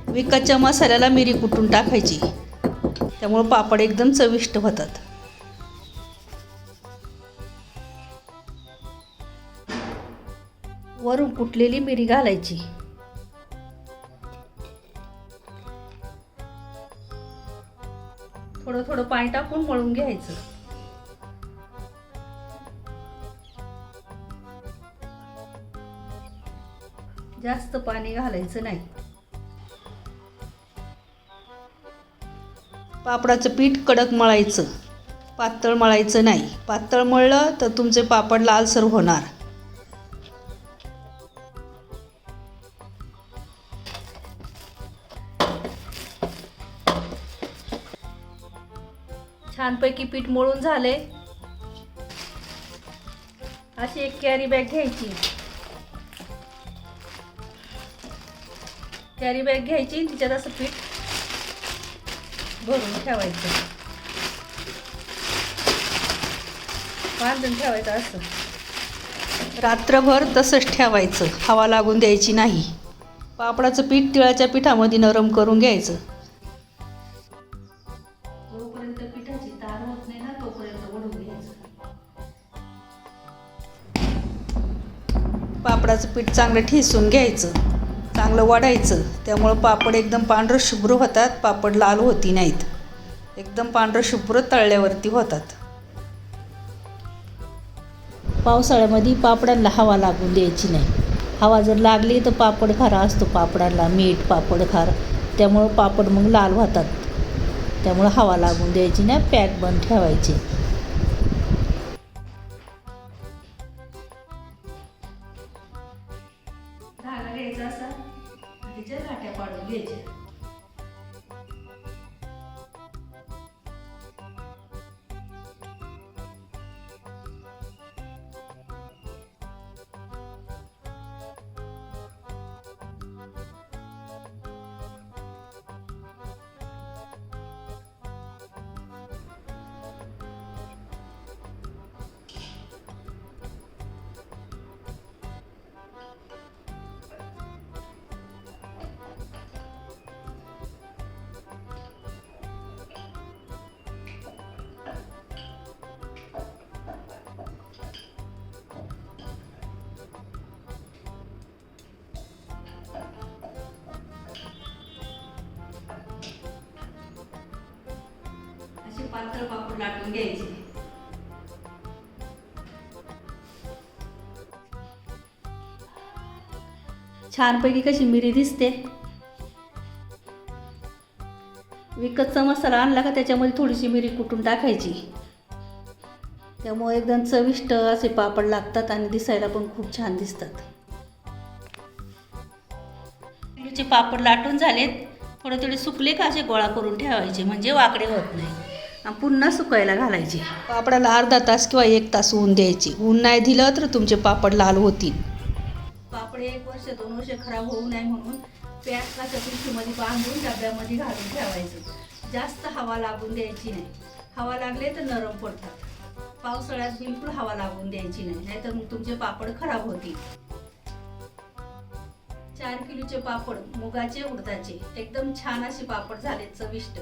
विकतच्या मसाल्याला मिरी कुटून टाकायची, त्यामुळे पापड एकदम चविष्ट होतात. वरून कुटलेली मिरी घालायची. थोडं थोडं पाणी टाकून मळून घ्यायचं. जास्त पाणी घालायचं नाही. पापडाचं पीठ कडक मळायचं, पातळ मळायचं नाही. पातळ मळलं तर तुमचे पापड लालसर होणार. छानपैकी पीठ मळून झाले. अशी एक कॅरी बॅग घ्यायची. कॅरी बॅग घ्यायची, तिच्यात असं पीठ भरून ठेवायचं, बांधून ठेवायचं. असं रात्रभर तसंच ठेवायचं, हवा लागून द्यायची नाही. पापडाचं पीठ तिळाच्या पिठामध्ये नरम करून घ्यायचं. जोपर्यंत पिठाची तार होत नाही ना, तोपर्यंत वळून घ्यायचं. पापडाचं पीठ चांगलं ठेसून घ्यायचं, चांगलं वाढायचं. त्यामुळं पापड एकदम पांढरं शुभ्र होतात. पापड लाल होती नाहीत, एकदम पांढरं शुभ्र तळल्यावरती होतात. पावसाळ्यामध्ये पापडांना हवा लागून द्यायची नाही. हवा जर लागली तर पापड खारा असतो पापडांना, मीठ पापड खार, त्यामुळं पापड मग लाल होतात. त्यामुळं हवा लागून द्यायची नाही, पॅक बंद ठेवायचे. धागा घ्यायचा असा, तिच्या लाट्या पाडून घ्यायच्या. पातळ पापड लाटून घ्यायचे. छानपैकी कशी मिरी दिसते. विकतचा मसाला आणला का त्याच्यामध्ये थोडीशी मिरी कुटून टाकायची. त्यामुळे एकदम चविष्ट असे पापड लागतात आणि दिसायला पण खूप छान दिसतात. मिरचीचे पापड लाटून झालेत. थोडे थोडे सुकले का असे गोळा करून ठेवायचे, म्हणजे वाकडे होत नाही. पुन्हा सुकायला घालायचे. पापडाला अर्धा तास किंवा 1 तास ऊन द्यायचे. ऊन नाही दिलं तर तुमचे पापड लाल होतील. पापड 1 वर्ष 2 वर्ष खराब होऊ नये म्हणून पॅकच्या पिशवीमध्ये बांधून डब्यामध्ये घालून ठेवायचं. जास्त हवा लागून द्यायची नाही. हवा लागले तर नरम पडतात. पावसाळ्यात बिलकुल हवा लागून द्यायची नाही, नाहीतर मग तुमचे पापड खराब होतील. 4 किलोचे पापड मुगाचे उडदाचे एकदम छान असे पापड झाले, चविष्ट.